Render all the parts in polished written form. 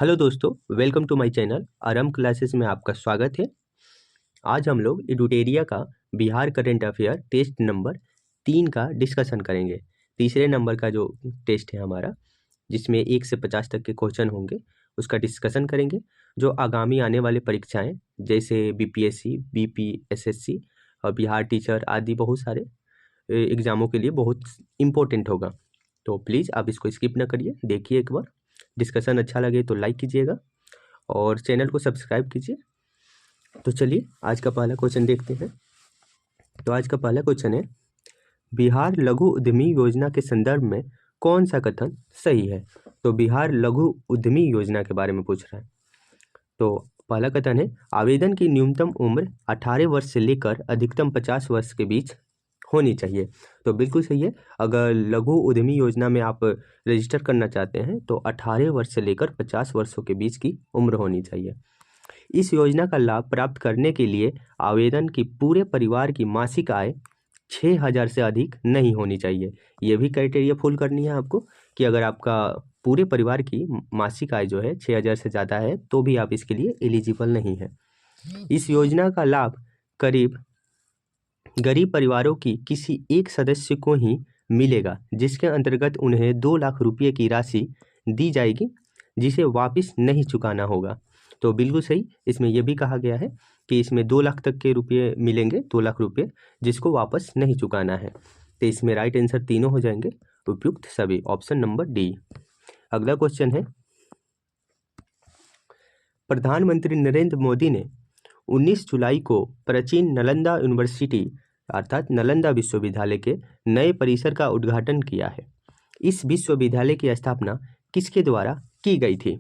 Hello दोस्तों, welcome to my channel Aarambh classes में आपका स्वागत है। आज हम लोग एडुटेरिया का Bihar current affair test number 3 का डिस्कशन करेंगे। तीसरे नंबर का जो टेस्ट है हमारा, जिसमें 1 से 50 तक के क्वेश्चन होंगे, उसका डिस्कशन करेंगे। जो आगामी आने वाले परीक्षाएं जैसे बीपीएससी, बीपीएसएससी और बिहार टीचर आदि बहुत सारे एग्जामों के लिए बहुत इम्पोर्टेंट होगा। तो प्लीज़ आप इसको स्किप ना करिए, देखिए एक बार। डिस्कशन अच्छा लगे तो लाइक कीजिएगा और चैनल को सब्सक्राइब कीजिए। तो चलिए आज का पहला क्वेश्चन देखते हैं। तो आज का पहला क्वेश्चन है, बिहार लघु उद्यमी योजना के संदर्भ में कौन सा कथन सही है। तो बिहार लघु उद्यमी योजना के बारे में पूछ रहा है। तो पहला कथन है, आवेदन की न्यूनतम उम्र 18 वर्ष से लेकर अधिकतम 50 वर्ष के बीच होनी चाहिए। तो बिल्कुल सही है। अगर लघु उद्यमी योजना में आप रजिस्टर करना चाहते हैं तो 18 वर्ष से लेकर 50 वर्षों के बीच की उम्र होनी चाहिए। इस योजना का लाभ प्राप्त करने के लिए आवेदन की पूरे परिवार की मासिक आय 6,000 से अधिक नहीं होनी चाहिए। ये भी क्राइटेरिया फुल करनी है आपको कि अगर आपका पूरे परिवार की मासिक आय जो है 6,000 से ज़्यादा है तो भी आप इसके लिए एलिजिबल नहीं है। इस योजना का लाभ करीब गरीब परिवारों की किसी एक सदस्य को ही मिलेगा, जिसके अंतर्गत उन्हें 2 लाख रुपये की राशि दी जाएगी जिसे वापस नहीं चुकाना होगा। तो बिल्कुल सही, इसमें यह भी कहा गया है कि इसमें 2 लाख तक के रुपये मिलेंगे, 2 लाख रुपये जिसको वापस नहीं चुकाना है। तो इसमें राइट आंसर तीनों हो जाएंगे, उपयुक्त सभी, ऑप्शन नंबर डी। अगला क्वेश्चन है, प्रधानमंत्री नरेंद्र मोदी ने 19 जुलाई को प्राचीन नालंदा यूनिवर्सिटी अर्थात नालंदा विश्वविद्यालय के नए परिसर का उद्घाटन किया है। इस विश्वविद्यालय की स्थापना किसके द्वारा की गई थी।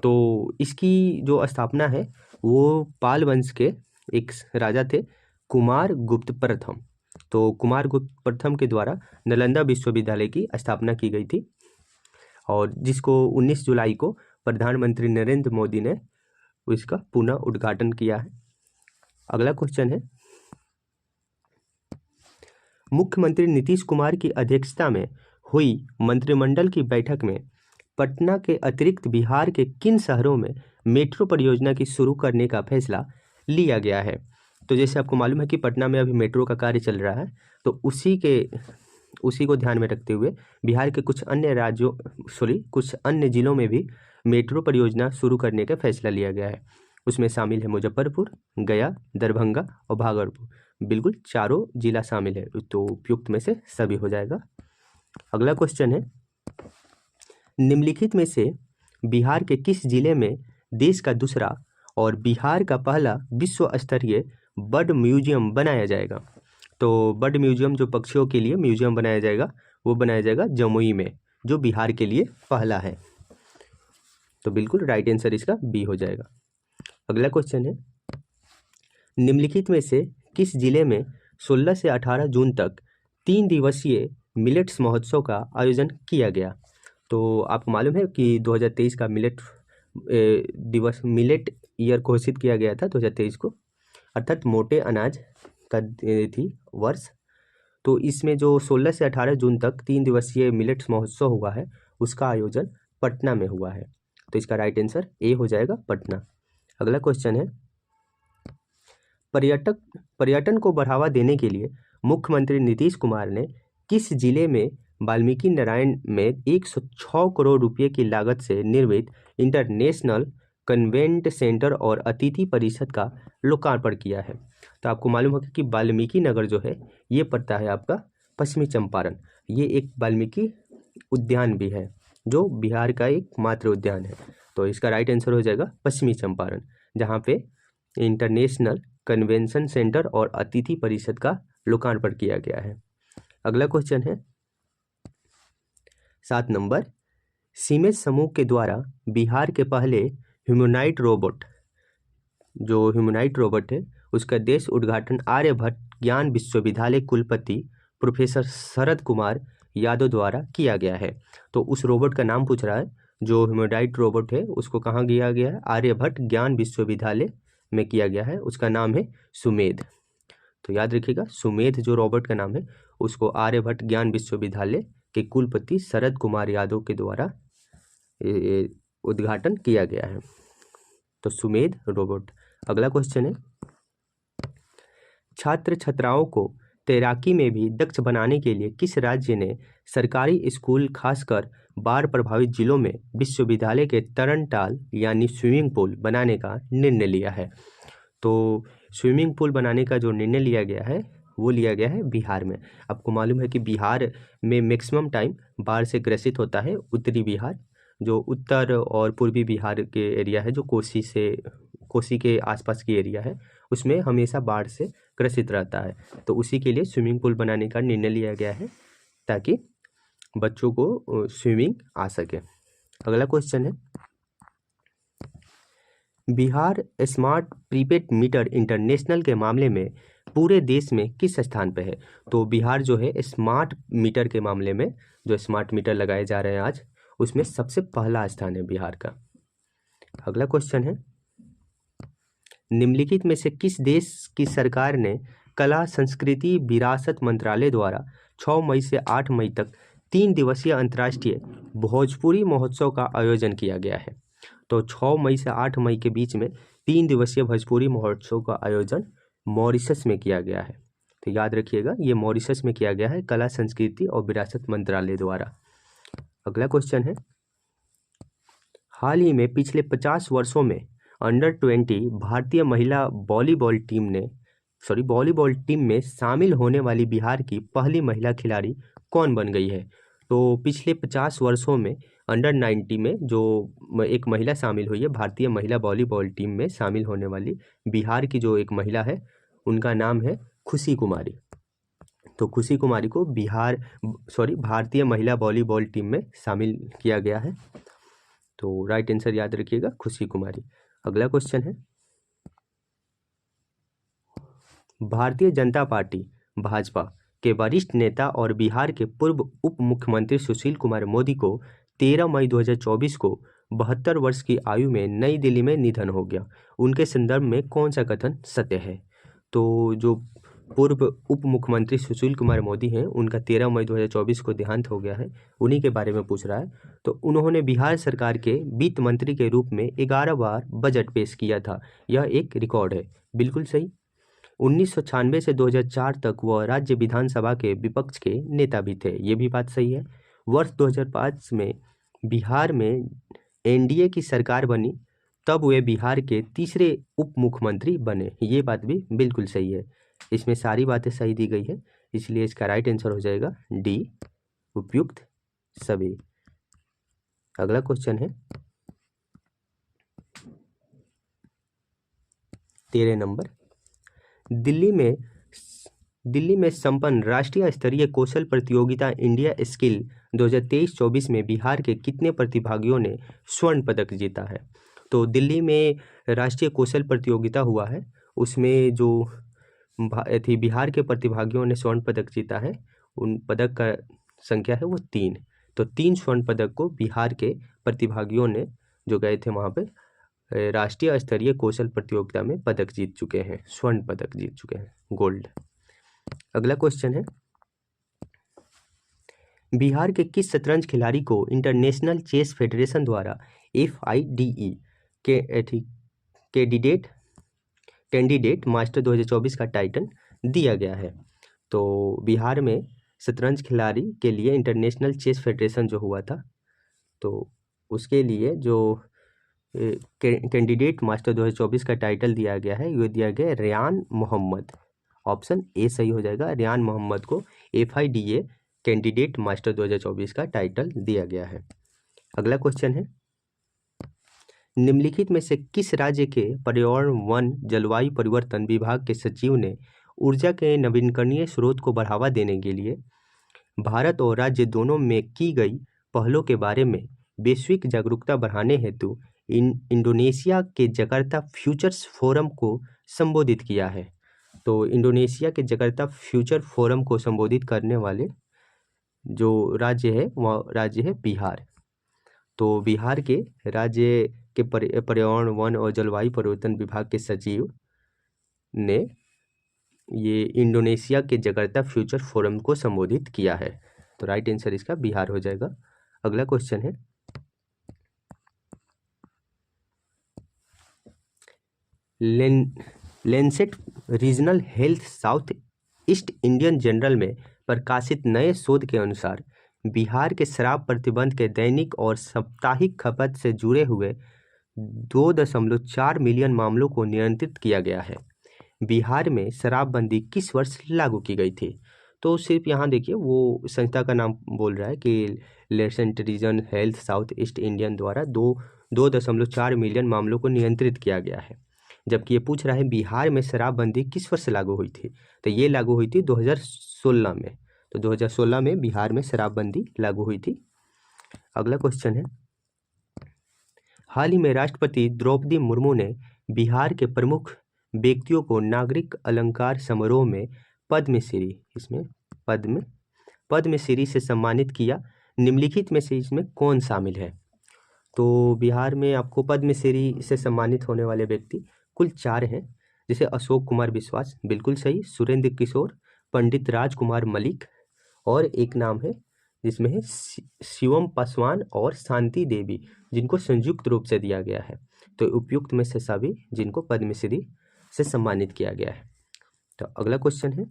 तो इसकी जो स्थापना है वो पाल वंश के एक राजा थे, कुमार गुप्त प्रथम। तो कुमार गुप्त प्रथम के द्वारा नालंदा विश्वविद्यालय की स्थापना की गई थी और जिसको 19 जुलाई को प्रधानमंत्री नरेंद्र मोदी ने इसका पुनः उद्घाटन किया है। अगला क्वेश्चन है, मुख्यमंत्री नीतीश कुमार की अध्यक्षता में हुई मंत्रिमंडल की बैठक में पटना के अतिरिक्त बिहार के किन शहरों में मेट्रो परियोजना की शुरू करने का फैसला लिया गया है। तो जैसे आपको मालूम है कि पटना में अभी मेट्रो का कार्य चल रहा है, तो उसी को ध्यान में रखते हुए बिहार के कुछ अन्य जिलों में भी मेट्रो परियोजना शुरू करने का फैसला लिया गया है। उसमें शामिल है मुजफ्फरपुर, गया, दरभंगा और भागलपुर। बिल्कुल चारों जिला शामिल है, तो उपयुक्त में से सभी हो जाएगा। अगला क्वेश्चन है, निम्नलिखित में से बिहार के किस जिले में देश का दूसरा और बिहार का पहला विश्व स्तरीय बर्ड म्यूजियम बनाया जाएगा। तो बर्ड म्यूजियम जो पक्षियों के लिए म्यूजियम बनाया जाएगा वो बनाया जाएगा जमुई में, जो बिहार के लिए पहला है। तो बिल्कुल राइट आंसर इसका बी हो जाएगा। अगला क्वेश्चन है, निम्नलिखित में से किस जिले में 16 से 18 जून तक 3 दिवसीय मिलेट्स महोत्सव का आयोजन किया गया। तो आपको मालूम है कि 2023 का मिलेट ईयर घोषित किया गया था 2023 को, अर्थात मोटे अनाज का थी वर्ष। तो इसमें जो 16 से 18 जून तक 3 दिवसीय मिलेट्स महोत्सव हुआ है उसका आयोजन पटना में हुआ है। तो इसका राइट आंसर ए हो जाएगा, पटना। अगला क्वेश्चन है, पर्यटन को बढ़ावा देने के लिए मुख्यमंत्री नीतीश कुमार ने किस जिले में वाल्मीकि नारायण में 106 करोड़ रुपये की लागत से निर्मित इंटरनेशनल कन्वेंट सेंटर और अतिथि परिषद का लोकार्पण किया है। तो आपको मालूम होगा कि वाल्मीकि नगर जो है ये पड़ता है आपका पश्चिमी चंपारण। ये एक वाल्मीकि उद्यान भी है जो बिहार का एक मात्र उद्यान है। तो इसका राइट आंसर हो जाएगा पश्चिमी चंपारण, जहाँ पे इंटरनेशनल कन्वेंशन सेंटर और अतिथि परिषद का लोकार्पण किया गया है। अगला क्वेश्चन है 7 नंबर, सीमेंस समूह के द्वारा बिहार के पहले ह्यूमनॉइड रोबोट है उसका देश उद्घाटन आर्यभट्ट ज्ञान विश्वविद्यालय कुलपति प्रोफेसर शरद कुमार यादव द्वारा किया गया है। तो उस रोबोट का नाम पूछ रहा है, जो ह्यूमनॉइड रोबोट है उसको कहाँ किया गया है, आर्यभट्ट ज्ञान विश्वविद्यालय में किया गया है। उसका नाम है सुमेध। तो याद रखिएगा, सुमेध जो रोबोट का नाम है उसको आर्यभट्ट ज्ञान विश्वविद्यालय के कुलपति शरद कुमार यादव के द्वारा उद्घाटन किया गया है। तो सुमेध रोबोट। अगला क्वेश्चन है, छात्र छात्राओं को तैराकी में भी दक्ष बनाने के लिए किस राज्य ने सरकारी स्कूल खासकर बाढ़ प्रभावित जिलों में विश्वविद्यालय के तरणताल यानी स्विमिंग पूल बनाने का निर्णय लिया है? तो स्विमिंग पूल बनाने का जो निर्णय लिया गया है वो लिया गया है बिहार में। आपको मालूम है कि बिहार में मैक्सिमम टाइम बाढ़ से ग्रसित होता है। उत्तरी बिहार, जो उत्तर और पूर्वी बिहार के एरिया है, जो कोसी के आसपास की एरिया है, उसमें हमेशा बाढ़ से ग्रसित रहता है। तो उसी के लिए स्विमिंग पूल बनाने का निर्णय लिया गया है ताकि बच्चों को स्विमिंग आ सके। अगला क्वेश्चन है, Bihar smart prepaid meter international के मामले में पूरे देश में किस स्थान पे है? तो बिहार जो है स्मार्ट मीटर के मामले में, जो स्मार्ट मीटर लगाए जा रहे हैं आज, उसमें सबसे पहला स्थान है बिहार का। अगला क्वेश्चन है, निम्नलिखित में से किस देश की सरकार ने कला संस्कृति विरासत मंत्रालय द्वारा 6 मई से 8 मई तक 3 दिवसीय अंतर्राष्ट्रीय भोजपुरी महोत्सव का आयोजन किया गया है? तो 6 मई से 8 मई के बीच में 3 दिवसीय भोजपुरी महोत्सव का आयोजन मॉरिशस में किया गया है। तो याद रखिएगा, ये मॉरिशस में किया गया है कला संस्कृति और विरासत मंत्रालय द्वारा। अगला क्वेश्चन है, हाल ही में पिछले 50 वर्षों में अंडर 20 भारतीय महिला वॉलीबॉल टीम में शामिल होने वाली बिहार की पहली महिला खिलाड़ी कौन बन गई है? तो पिछले 50 वर्षों में अंडर 90 में जो एक महिला शामिल हुई है, भारतीय महिला वॉलीबॉल टीम में शामिल होने वाली बिहार की जो एक महिला है, उनका नाम है खुशी कुमारी। तो खुशी कुमारी को भारतीय महिला वॉलीबॉल टीम में शामिल किया गया है। तो राइट आंसर याद रखिएगा, खुशी कुमारी। अगला क्वेश्चन है, भारतीय जनता पार्टी भाजपा के वरिष्ठ नेता और बिहार के पूर्व उप मुख्यमंत्री सुशील कुमार मोदी को 13 मई 2024 को 72 वर्ष की आयु में नई दिल्ली में निधन हो गया। उनके संदर्भ में कौन सा कथन सत्य है? तो जो पूर्व उप मुख्यमंत्री सुशील कुमार मोदी हैं, उनका 13 मई 2024 को देहांत हो गया है, उन्हीं के बारे में पूछ रहा है। तो उन्होंने बिहार सरकार के वित्त मंत्री के रूप में 11 बार बजट पेश किया था, यह एक रिकॉर्ड है। बिल्कुल सही। 1996 से 2004 तक वह राज्य विधानसभा के विपक्ष के नेता भी थे, ये भी बात सही है। वर्ष 2005 में बिहार में एनडीए की सरकार बनी, तब वे बिहार के तीसरे उप मुख्यमंत्री बने, ये बात भी बिल्कुल सही है। इसमें सारी बातें सही दी गई है, इसलिए इसका राइट आंसर हो जाएगा डी, उपयुक्त सभी। अगला क्वेश्चन है 13 नंबर, दिल्ली में संपन्न राष्ट्रीय स्तरीय कौशल प्रतियोगिता इंडिया स्किल 2023-24 में बिहार के कितने प्रतिभागियों ने स्वर्ण पदक जीता है? तो दिल्ली में राष्ट्रीय कौशल प्रतियोगिता हुआ है, उसमें जो बिहार के प्रतिभागियों ने स्वर्ण पदक जीता है, उन पदक का संख्या है वो 3। तो 3 स्वर्ण पदक को बिहार के प्रतिभागियों ने जो गए थे वहाँ पे राष्ट्रीय स्तरीय कौशल प्रतियोगिता में पदक जीत चुके हैं, स्वर्ण पदक जीत चुके हैं, गोल्ड। अगला क्वेश्चन है, बिहार के किस शतरंज खिलाड़ी को इंटरनेशनल चेस फेडरेशन द्वारा FIDE कैंडिडेट मास्टर 2024 का टाइटल दिया गया है? तो बिहार में शतरंज खिलाड़ी के लिए इंटरनेशनल चेस फेडरेशन जो हुआ था, तो उसके लिए जो कैंडिडेट मास्टर 2024 का टाइटल दिया गया है, ये दिया गया रेयान मोहम्मद। ऑप्शन ए सही हो जाएगा, रेयान मोहम्मद को FIDE कैंडिडेट मास्टर 2024 का टाइटल दिया गया है। अगला क्वेश्चन है, निम्नलिखित में से किस राज्य के पर्यावरण वन जलवायु परिवर्तन विभाग के सचिव ने ऊर्जा के नवीकरणीय स्रोत को बढ़ावा देने के लिए भारत और राज्य दोनों में की गई पहलों के बारे में वैश्विक जागरूकता बढ़ाने हेतु इंडोनेशिया के जकार्ता फ्यूचर्स फोरम को संबोधित किया है? तो इंडोनेशिया के जकार्ता फ्यूचर फोरम को संबोधित करने वाले जो राज्य है वह राज्य है बिहार। तो बिहार के राज्य के पर्यावरण वन और जलवायु परिवर्तन विभाग के सचिव ने ये इंडोनेशिया के जकार्ता फ्यूचर फोरम को संबोधित किया है। तो राइट आंसर इसका बिहार हो जाएगा। अगला क्वेश्चन है, Lancet regional health south east Indian journal में प्रकाशित नए शोध के अनुसार बिहार के शराब प्रतिबंध के दैनिक और साप्ताहिक खपत से जुड़े हुए 2.4 मिलियन मामलों को नियंत्रित किया गया है। बिहार में शराबबंदी किस वर्ष लागू की गई थी? तो सिर्फ यहाँ देखिए वो संस्था का नाम बोल रहा है कि Lancet region health south east Indian द्वारा 2.4 मिलियन मामलों को नियंत्रित किया गया है, जबकि ये पूछ रहा है बिहार में शराबबंदी किस वर्ष लागू हुई थी। तो ये लागू हुई थी 2016 में। तो 2016 में बिहार में शराबबंदी लागू हुई थी। अगला क्वेश्चन है, हाल ही में राष्ट्रपति द्रौपदी मुर्मू ने बिहार के प्रमुख व्यक्तियों को नागरिक अलंकार समारोह में पद्मश्री पद्मश्री से सम्मानित किया। निम्नलिखित में से इसमें कौन शामिल है? तो बिहार में आपको पद्मश्री से सम्मानित होने वाले व्यक्ति कुल 4 हैं, जैसे अशोक कुमार विश्वास, बिल्कुल सही, सुरेंद्र किशोर, पंडित राजकुमार मलिक, और एक नाम है जिसमें है शिवम पासवान और शांति देवी, जिनको संयुक्त रूप से दिया गया है। तो उपयुक्त में से सभी जिनको पद्मश्री से सम्मानित किया गया है। तो अगला क्वेश्चन है,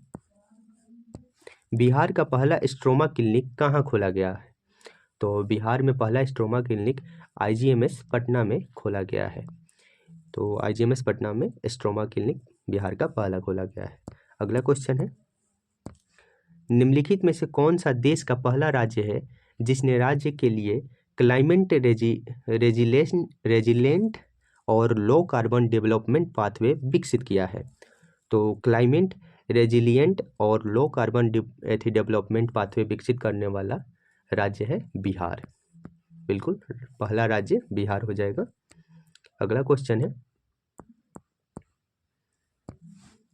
बिहार का पहला स्ट्रोमा क्लिनिक कहाँ खोला गया है? तो बिहार में पहला स्ट्रोमा क्लिनिक IGMS पटना में खोला गया है। तो IGMS पटना में स्ट्रोमा क्लिनिक बिहार का पहला खोला गया है। अगला क्वेश्चन है, निम्नलिखित में से कौन सा देश का पहला राज्य है जिसने राज्य के लिए क्लाइमेट रेजिलेंट और लो कार्बन डेवलपमेंट पाथवे विकसित किया है? तो क्लाइमेट रेजिलिएंट और लो कार्बन डेवलपमेंट पाथवे विकसित करने वाला राज्य है बिहार। बिल्कुल पहला राज्य बिहार हो जाएगा। अगला क्वेश्चन है,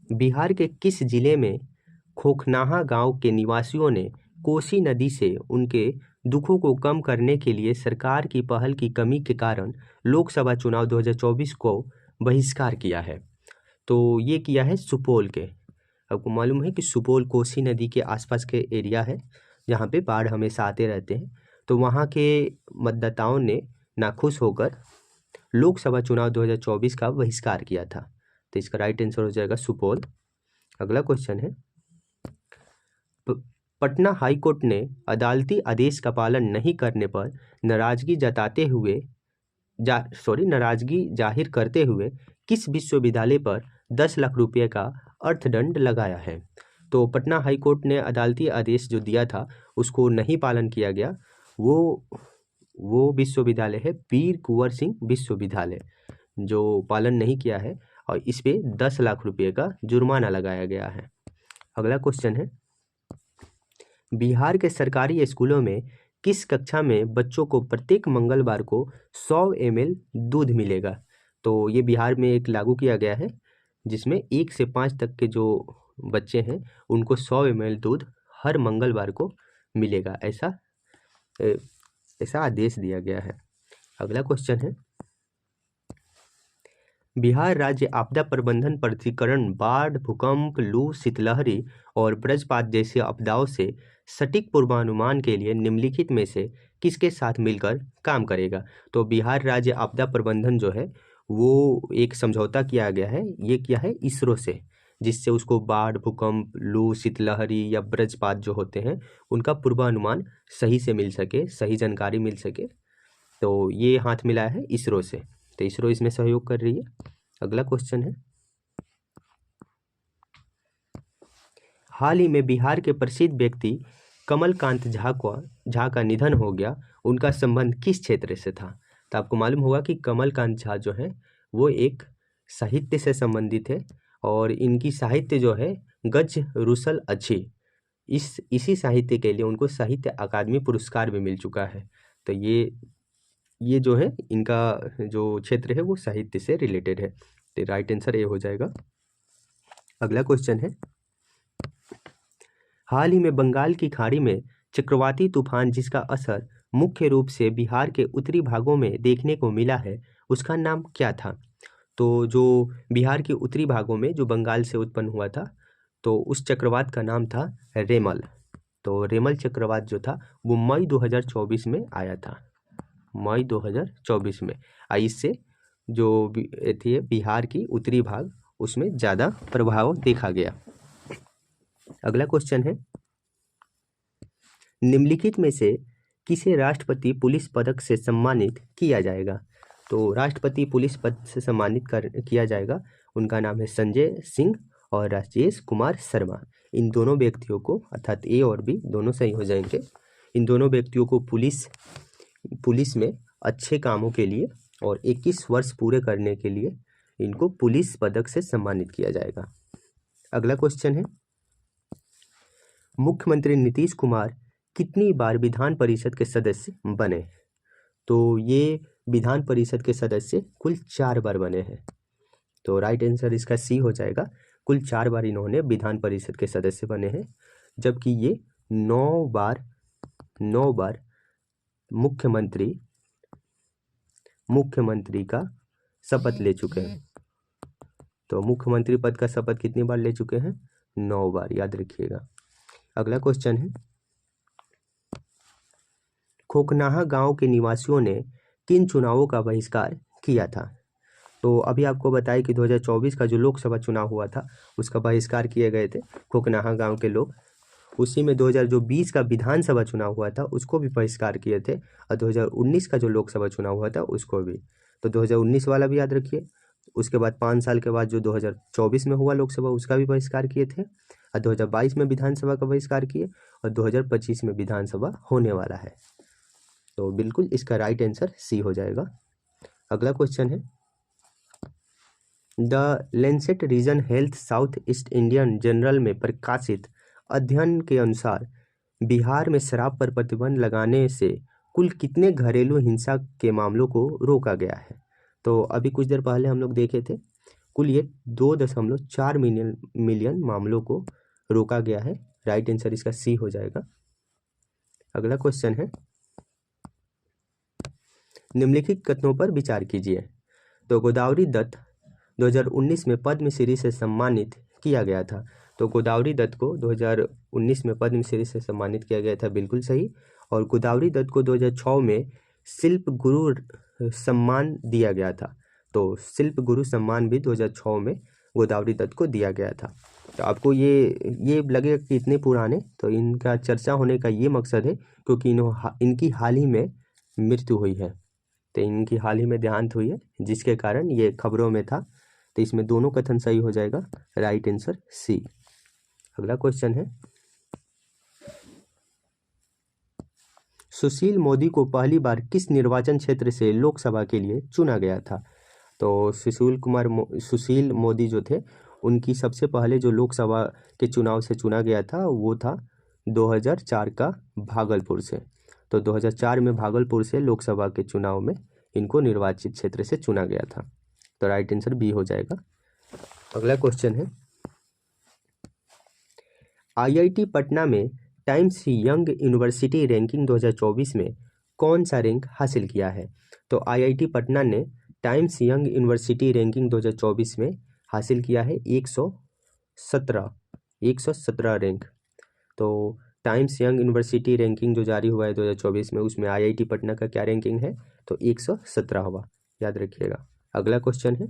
बिहार के किस जिले में खोखनाहा गांव के निवासियों ने कोसी नदी से उनके दुखों को कम करने के लिए सरकार की पहल की कमी के कारण लोकसभा चुनाव 2024 को बहिष्कार किया है? तो ये किया है सुपौल के। आपको मालूम है कि सुपौल कोसी नदी के आसपास के एरिया है जहाँ पे बाढ़ हमेशा आते रहते हैं। तो वहाँ के मतदाताओं ने नाखुश होकर लोकसभा चुनाव 2024 का बहिष्कार किया था। तो इसका राइट आंसर हो जाएगा सुपौल। अगला क्वेश्चन है, पटना हाईकोर्ट ने अदालती आदेश का पालन नहीं करने पर नाराजगी जाहिर करते हुए किस विश्वविद्यालय पर 10 लाख रुपये का अर्थदंड लगाया है? तो पटना हाईकोर्ट ने अदालती आदेश जो दिया था उसको नहीं पालन किया गया, वो विश्वविद्यालय है वीर कुंवर सिंह विश्वविद्यालय, जो पालन नहीं किया है और इस पे 10 लाख रुपये का जुर्माना लगाया गया है। अगला क्वेश्चन है, बिहार के सरकारी स्कूलों में किस कक्षा में बच्चों को प्रत्येक मंगलवार को 100 ml दूध मिलेगा? तो ये बिहार में एक लागू किया गया है जिसमें 1 से 5 तक के जो बच्चे हैं उनको 100 ml दूध हर मंगलवार को मिलेगा, ऐसा आदेश दिया गया है। अगला क्वेश्चन है, बिहार राज्य आपदा प्रबंधन प्राधिकरण बाढ़, भूकंप, लू, शीतलहरी और वज्रपात जैसी आपदाओं से सटीक पूर्वानुमान के लिए निम्नलिखित में से किसके साथ मिलकर काम करेगा? तो बिहार राज्य आपदा प्रबंधन जो है वो एक समझौता किया गया है, ये किया है इसरो से, जिससे उसको बाढ़, भूकंप, लू, शीतलहरी या वज्रपात जो होते हैं उनका पूर्वानुमान सही से मिल सके, सही जानकारी मिल सके। तो ये हाथ मिलाया है इसरो से, तो इसरो इसमें सहयोग कर रही है। अगला क्वेश्चन है, हाल ही में बिहार के प्रसिद्ध व्यक्ति कमलकांत झा का निधन हो गया, उनका संबंध किस क्षेत्र से था? तो आपको मालूम होगा कि कमलकांत झा जो है वो एक साहित्य से संबंधित है और इनकी साहित्य जो है गज रुसल अच्छी, इसी साहित्य के लिए उनको साहित्य अकादमी पुरस्कार भी मिल चुका है। तो ये जो है इनका जो क्षेत्र है वो साहित्य से रिलेटेड है, तो राइट आंसर ये हो जाएगा। अगला क्वेश्चन है, हाल ही में बंगाल की खाड़ी में चक्रवाती तूफान जिसका असर मुख्य रूप से बिहार के उत्तरी भागों में देखने को मिला है उसका नाम क्या था? तो जो बिहार के उत्तरी भागों में जो बंगाल से उत्पन्न हुआ था तो उस चक्रवात का नाम था रेमल। तो रेमल चक्रवात जो था वो मई 2024 में आया था, मई 2024 में। इससे जो थी बिहार की उत्तरी भाग, उसमें ज़्यादा प्रभाव देखा गया। अगला क्वेश्चन है, निम्नलिखित में से किसे राष्ट्रपति पुलिस पदक से सम्मानित किया जाएगा? तो राष्ट्रपति पुलिस पद से सम्मानित किया जाएगा, उनका नाम है संजय सिंह और राजेश कुमार शर्मा। इन दोनों व्यक्तियों को, अर्थात ए और बी दोनों सही हो जाएंगे, इन दोनों व्यक्तियों को पुलिस में अच्छे कामों के लिए और 21 वर्ष पूरे करने के लिए इनको पुलिस पदक से सम्मानित किया जाएगा। अगला क्वेश्चन है, मुख्यमंत्री नीतीश कुमार कितनी बार विधान परिषद के सदस्य बने? तो ये विधान परिषद के सदस्य कुल 4 बार बने हैं। तो राइट आंसर इसका सी हो जाएगा, कुल 4 बार इन्होंने विधान परिषद के सदस्य बने हैं, जबकि ये 9 बार मुख्यमंत्री का शपथ ले चुके हैं। तो मुख्यमंत्री पद का शपथ कितनी बार ले चुके हैं? 9 बार, याद रखिएगा। अगला क्वेश्चन है, खोखनाहा गांव के निवासियों ने किन चुनावों का बहिष्कार किया था? तो अभी आपको बताया कि 2024 का जो लोकसभा चुनाव हुआ था उसका बहिष्कार किए गए थे खोखनाहा गांव के लोग। उसी में 2020 का विधानसभा चुनाव हुआ था उसको भी बहिष्कार किए थे, और 2019 का जो लोकसभा चुनाव हुआ था उसको भी। तो 2019 वाला भी याद रखिए। उसके बाद 5 साल के बाद जो 2024 में हुआ लोकसभा उसका भी बहिष्कार किए थे, और 2022 में विधानसभा का बहिष्कार किए, और 2025 में विधानसभा होने वाला है। तो बिल्कुल इसका राइट आंसर सी हो जाएगा। अगला क्वेश्चन है, the Lancet region health south east Indian journal में प्रकाशित अध्ययन के अनुसार बिहार में शराब पर प्रतिबंध लगाने से कुल कितने घरेलू हिंसा के मामलों को रोका गया है? तो अभी कुछ देर पहले हम लोग देखे थे, कुल ये 2.4 मिलियन मामलों को रोका गया है। राइट आंसर इसका सी हो जाएगा। अगला क्वेश्चन है, निम्नलिखित कथनों पर विचार कीजिए। तो गोदावरी दत्त 2019 में पद्मश्री से सम्मानित किया गया था। तो गोदावरी दत्त को 2019 में पद्मश्री से सम्मानित किया गया था, बिल्कुल सही। और गोदावरी दत्त को 2006 में शिल्प गुरु सम्मान दिया गया था। तो शिल्प गुरु सम्मान भी 2006 में गोदावरी दत्त को दिया गया था। तो आपको ये लगेगा कि इतने पुराने, तो इनका चर्चा होने का ये मकसद है क्योंकि इनकी हाल ही में मृत्यु हुई है। तो इनकी हाल ही में देहांत हुई है, जिसके कारण ये खबरों में था। तो इसमें दोनों कथन सही हो जाएगा, राइट आंसर सी। अगला क्वेश्चन है, सुशील मोदी को पहली बार किस निर्वाचन क्षेत्र से लोकसभा के लिए चुना गया था? तो सुशील मोदी जो थे उनकी सबसे पहले जो लोकसभा के चुनाव से चुना गया था वो था 2004 का भागलपुर से। तो 2004 में भागलपुर से लोकसभा के चुनाव में इनको निर्वाचित क्षेत्र से चुना गया था। तो राइट आंसर बी हो जाएगा। अगला क्वेश्चन है, आईआईटी पटना में टाइम्स यंग यूनिवर्सिटी रैंकिंग 2024 में कौन सा रैंक हासिल किया है? तो आईआईटी पटना ने टाइम्स यंग यूनिवर्सिटी रैंकिंग 2024 में हासिल किया है 117 रैंक। तो टाइम्स यंग यूनिवर्सिटी रैंकिंग जो जारी हुआ है 2024 में, उसमें आईआईटी पटना का क्या रैंकिंग है? तो 117वां, याद रखिएगा। अगला क्वेश्चन है,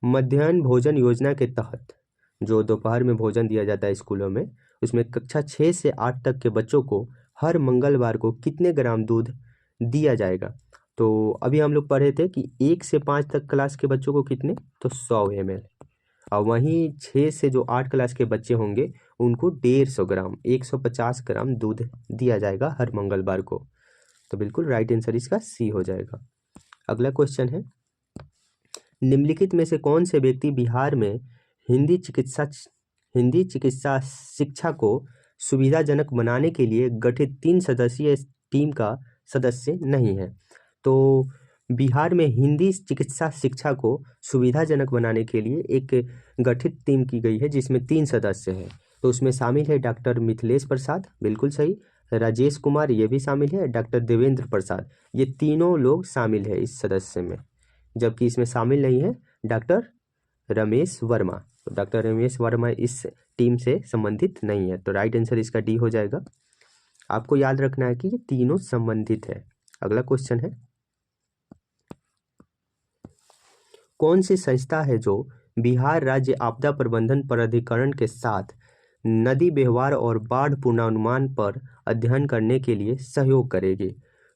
मध्याह्न भोजन योजना के तहत जो दोपहर में भोजन दिया जाता है स्कूलों में, उसमें कक्षा 6 से 8 तक के बच्चों को हर मंगलवार को कितने ग्राम दूध दिया जाएगा? तो अभी हम लोग पढ़े थे कि 1 से 5 तक क्लास के बच्चों को कितने, तो 100 ml, और वहीं 6 से जो 8 क्लास के बच्चे होंगे उनको 150 ग्राम 150 ग्राम दूध दिया जाएगा हर मंगलवार को। तो बिल्कुल राइट आंसर इसका सी हो जाएगा। अगला क्वेश्चन है, निम्नलिखित में से कौन से व्यक्ति बिहार में हिंदी चिकित्सा शिक्षा को सुविधाजनक बनाने के लिए गठित 3 सदस्यीय टीम का सदस्य नहीं है? तो बिहार में हिंदी चिकित्सा शिक्षा को सुविधाजनक बनाने के लिए एक गठित टीम की गई है जिसमें 3 सदस्य हैं। तो उसमें शामिल है डॉक्टर मिथिलेश प्रसाद, बिल्कुल सही, राजेश कुमार ये भी शामिल है, डॉक्टर देवेंद्र प्रसाद, ये तीनों लोग शामिल है इस सदस्य में। जबकि इसमें शामिल नहीं है डॉक्टर रमेश वर्मा। तो डॉक्टर रमेश वर्मा इस टीम से संबंधित नहीं है। तो राइट आंसर इसका डी हो जाएगा। आपको याद रखना है कि ये तीनों संबंधित है। अगला क्वेश्चन है, कौन सी संस्था है जो बिहार राज्य आपदा प्रबंधन प्राधिकरण के साथ नदी व्यवहार और बाढ़ पूर्वानुमान पर अध्ययन करने के लिए सहयोग करेगी?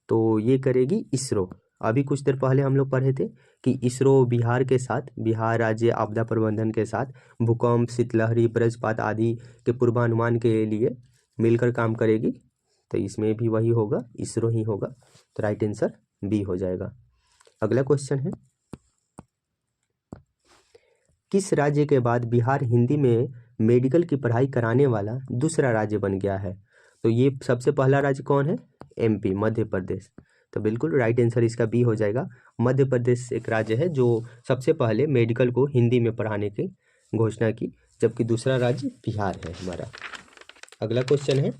तो ये करेगी इसरो। अभी कुछ देर पहले हम लोग पढ़े थे कि इसरो बिहार के साथ, बिहार राज्य आपदा प्रबंधन के साथ भूकंप, शीतलहरी, वज्रपात आदि के पूर्वानुमान के लिए मिलकर काम करेगी। तो इसमें भी वही होगा, इसरो ही होगा। तो राइट आंसर बी हो जाएगा। अगला क्वेश्चन है, किस राज्य के बाद बिहार हिंदी में मेडिकल की पढ़ाई कराने वाला दूसरा राज्य बन गया है? तो ये सबसे पहला राज्य कौन है? एमपी, मध्य प्रदेश। तो बिल्कुल राइट आंसर इसका बी हो जाएगा। मध्य प्रदेश एक राज्य है जो सबसे पहले मेडिकल को हिंदी में पढ़ाने की घोषणा की, जबकि दूसरा राज्य बिहार है हमारा। अगला क्वेश्चन है,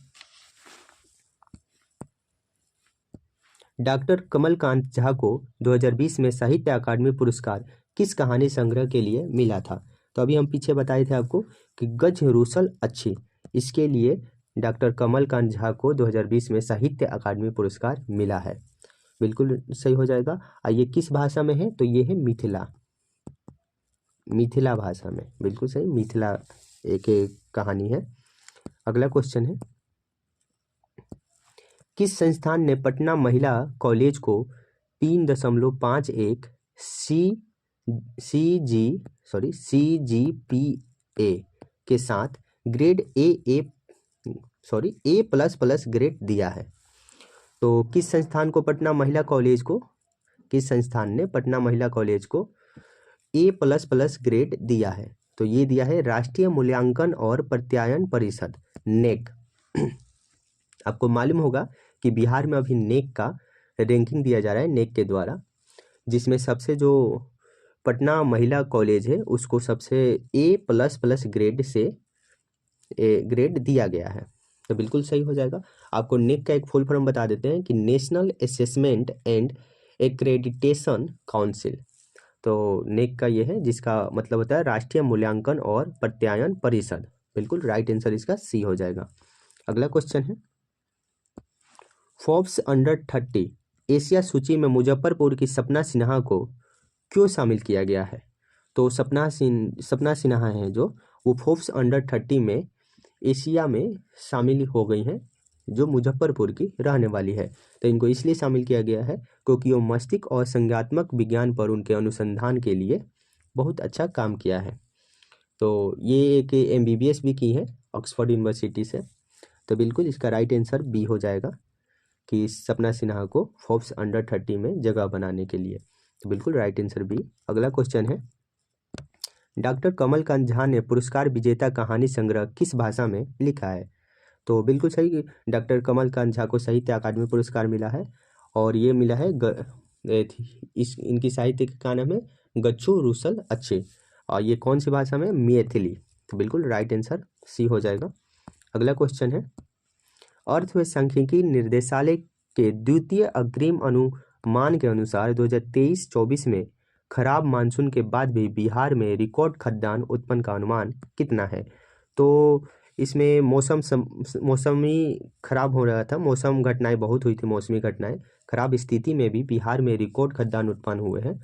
डॉक्टर कमलकांत झा को 2020 में साहित्य अकादमी पुरस्कार किस कहानी संग्रह के लिए मिला था? तो अभी हम पीछे बताए थे आपको कि गज रूसल अच्छी, इसके लिए डॉक्टर कमलकांत झा को 2020 में साहित्य अकादमी पुरस्कार मिला है। बिल्कुल सही हो जाएगा। ये किस भाषा में है? तो ये है मिथिला, मिथिला भाषा में। बिल्कुल सही, मिथिला एक कहानी है। अगला क्वेश्चन है, किस संस्थान ने पटना महिला कॉलेज को 3.51 CGPA के साथ ग्रेड A++ ग्रेड दिया है? तो किस संस्थान को पटना महिला कॉलेज को, किस संस्थान ने पटना महिला कॉलेज को A++ ग्रेड दिया है? तो ये दिया है राष्ट्रीय मूल्यांकन और प्रत्यायन परिषद, नेक। आपको मालूम होगा कि बिहार में अभी नेक का रैंकिंग दिया जा रहा है, नेक के द्वारा, जिसमें सबसे जो पटना महिला कॉलेज है उसको सबसे A++ ग्रेड से ग्रेड दिया गया है। तो बिल्कुल सही हो जाएगा। आपको नेक का एक फुल फॉर्म बता देते हैं कि national assessment and accreditation council. तो नेक का ये है, जिसका मतलब होता है राष्ट्रीय मूल्यांकन और प्रत्यायन परिषद। बिल्कुल राइट आंसर इसका सी हो जाएगा। अगला क्वेश्चन है, फोर्ब्स अंडर 30 एशिया सूची में मुजफ्फरपुर की सपना सिन्हा को क्यों शामिल किया गया है? तो सपना सिन्हा है जो, वो फोर्ब्स अंडर 30 में एशिया में शामिल हो गई हैं, जो मुजफ्फरपुर की रहने वाली है। तो इनको इसलिए शामिल किया गया है क्योंकि वो मस्तिष्क और संज्ञानात्मक विज्ञान पर उनके अनुसंधान के लिए बहुत अच्छा काम किया है। तो ये एक MBBS भी की है ऑक्सफोर्ड यूनिवर्सिटी से। तो बिल्कुल इसका राइट आंसर बी हो जाएगा कि सपना सिन्हा को फोर्ब्स अंडर 30 में जगह बनाने के लिए। तो बिल्कुल राइट आंसर बी। अगला क्वेश्चन है, डॉक्टर कमलकांत झा ने पुरस्कार विजेता कहानी संग्रह किस भाषा में लिखा है? तो बिल्कुल सही, डॉक्टर कमलकांत झा को साहित्य अकादमी पुरस्कार मिला है, और ये मिला है इनकी साहित्य का नाम है गच्छु रूसल अच्छे, और ये कौन सी भाषा में? मैथिली। तो बिल्कुल राइट आंसर सी हो जाएगा। अगला क्वेश्चन है, अर्थ व सांख्यिकी निर्देशालय के द्वितीय अग्रिम अनुमान के अनुसार 2023-24 में खराब मानसून के बाद भी बिहार में रिकॉर्ड खाद्यान्न उत्पन्न का अनुमान कितना है? तो इसमें मौसमी खराब हो रहा था, मौसम घटनाएं बहुत हुई थी, मौसमी घटनाएं खराब स्थिति में भी बिहार में रिकॉर्ड खाद्यान्न उत्पन्न हुए हैं।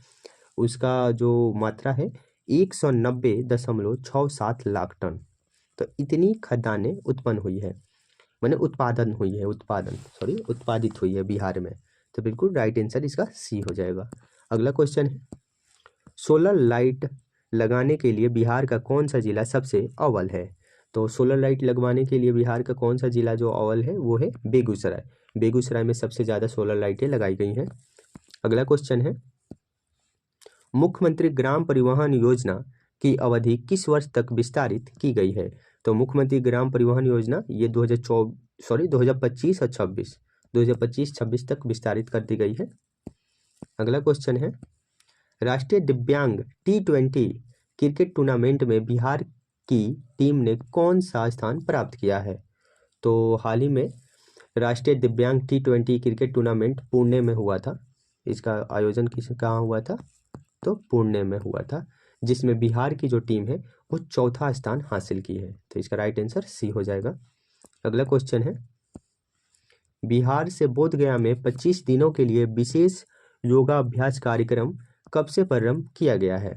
उसका जो मात्रा है 190.67 लाख टन। तो इतनी खाद्यान्नें उत्पन्न हुई है, मैंने उत्पादित हुई है बिहार में। तो बिल्कुल राइट आंसर इसका सी हो जाएगा। अगला क्वेश्चन है, सोलर लाइट लगाने के लिए बिहार का कौन सा जिला सबसे अव्वल है? तो सोलर लाइट लगवाने के लिए बिहार का कौन सा जिला जो अव्वल है वो है बेगूसराय। बेगूसराय में सबसे ज़्यादा सोलर लाइटें लगाई गई हैं। अगला क्वेश्चन है, मुख्यमंत्री ग्राम परिवहन योजना की अवधि किस वर्ष तक विस्तारित की गई है? तो मुख्यमंत्री ग्राम परिवहन योजना ये 2025 और 2026 तक विस्तारित कर दी गई है। अगला क्वेश्चन है, राष्ट्रीय दिव्यांग T20 क्रिकेट टूर्नामेंट में बिहार की टीम ने कौन सा स्थान प्राप्त किया है? तो हाल ही में राष्ट्रीय दिव्यांग T20 क्रिकेट टूर्नामेंट पुणे में हुआ था। इसका आयोजन कहाँ हुआ था? तो पुणे में हुआ था, जिसमें बिहार की जो टीम है वो चौथा स्थान हासिल की है। तो इसका राइट आंसर सी हो जाएगा। अगला क्वेश्चन है, बिहार से बोधगया में 25 दिनों के लिए विशेष योगाभ्यास कार्यक्रम कब से प्रारंभ किया गया है?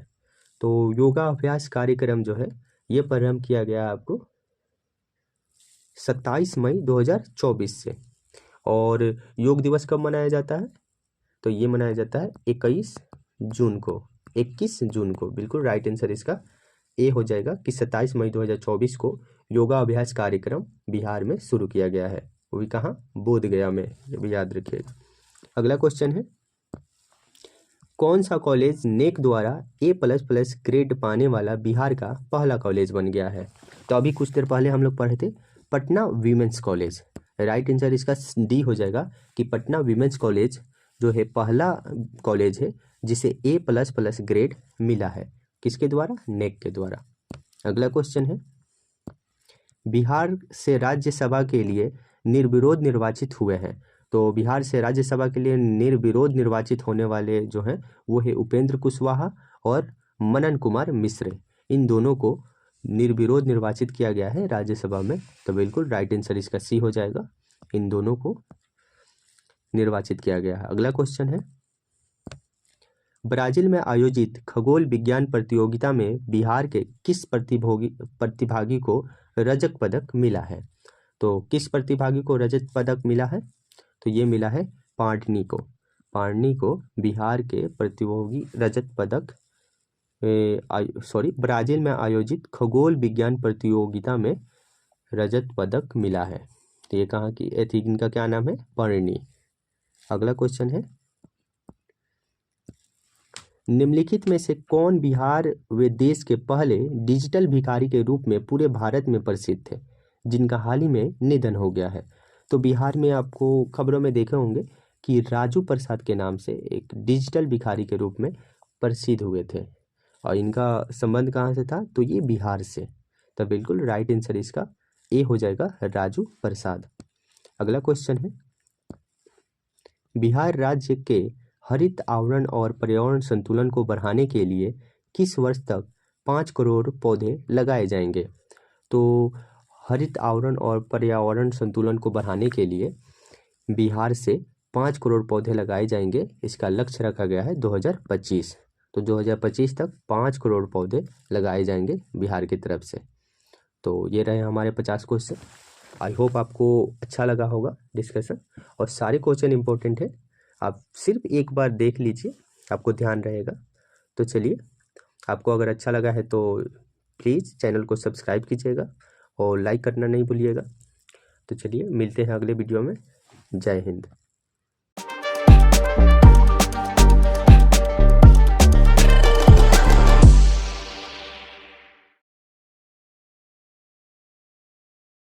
तो योगा अभ्यास कार्यक्रम जो है ये प्रारंभ किया गया है आपको 27 मई 2024 से। और योग दिवस कब मनाया जाता है? तो ये मनाया जाता है 21 जून को। 21 जून को, बिल्कुल राइट आंसर इसका ए हो जाएगा कि 27 मई 2024 को योगा अभ्यास कार्यक्रम बिहार में शुरू किया गया है। वो भी कहाँ? बोधगया में, ये भी याद रखिएगा। अगला क्वेश्चन है, कौन सा कॉलेज नेक द्वारा A++ ग्रेड पाने वाला बिहार का पहला कॉलेज बन गया है? तो अभी कुछ देर पहले हम लोग पढ़े थे Patna women's college. Right answer इसका डी हो जाएगा कि पटना वीमेंस कॉलेज जो है पहला कॉलेज है जिसे A++ ग्रेड मिला है। किसके द्वारा? नेक के द्वारा। अगला क्वेश्चन है, बिहार से राज्यसभा के लिए निर्विरोध निर्वाचित हुए हैं। तो बिहार से राज्यसभा के लिए निर्विरोध निर्वाचित होने वाले जो हैं वो है उपेंद्र कुशवाहा और मनन कुमार मिश्र। इन दोनों को निर्विरोध निर्वाचित किया गया है राज्यसभा में। तो बिल्कुल राइट आंसर इसका सी हो जाएगा, इन दोनों को निर्वाचित किया गया है। अगला क्वेश्चन है, ब्राजील में आयोजित खगोल विज्ञान प्रतियोगिता में बिहार के किस प्रतिभागी को रजत पदक मिला है? तो किस प्रतिभागी को रजत पदक मिला है? तो ये मिला है पांडनी को। पांडनी को बिहार के प्रतियोगी रजत पदक ब्राजील में आयोजित खगोल विज्ञान प्रतियोगिता में रजत पदक मिला है। तो ये कहाँ की? इनका क्या नाम है? पांडनी। अगला क्वेश्चन है, निम्नलिखित में से कौन बिहार व देश के पहले डिजिटल भिखारी के रूप में पूरे भारत में प्रसिद्ध थे जिनका हाल ही में निधन हो गया है? तो बिहार में आपको खबरों में देखे होंगे कि राजू प्रसाद के नाम से एक डिजिटल भिखारी के रूप में प्रसिद्ध हुए थे और इनका संबंध कहाँ से था? तो ये बिहार से। तो बिल्कुल राइट आंसर इसका ए हो जाएगा, राजू प्रसाद। अगला क्वेश्चन है, बिहार राज्य के हरित आवरण और पर्यावरण संतुलन को बढ़ाने के लिए किस वर्ष तक 5 करोड़ पौधे लगाए जाएंगे? तो हरित आवरण और पर्यावरण संतुलन को बढ़ाने के लिए बिहार से 5 करोड़ पौधे लगाए जाएंगे। इसका लक्ष्य रखा गया है 2025। तो 2025 तक 5 करोड़ पौधे लगाए जाएंगे बिहार की तरफ से। तो ये रहे हमारे 50 क्वेश्चन। आई होप आपको अच्छा लगा होगा डिस्कशन, और सारे क्वेश्चन इंपॉर्टेंट है। आप सिर्फ एक बार देख लीजिए, आपको ध्यान रहेगा। तो चलिए, आपको अगर अच्छा लगा है तो प्लीज़ चैनल को सब्सक्राइब कीजिएगा और लाइक करना नहीं भूलिएगा। तो चलिए, मिलते हैं अगले वीडियो में। जय हिंद।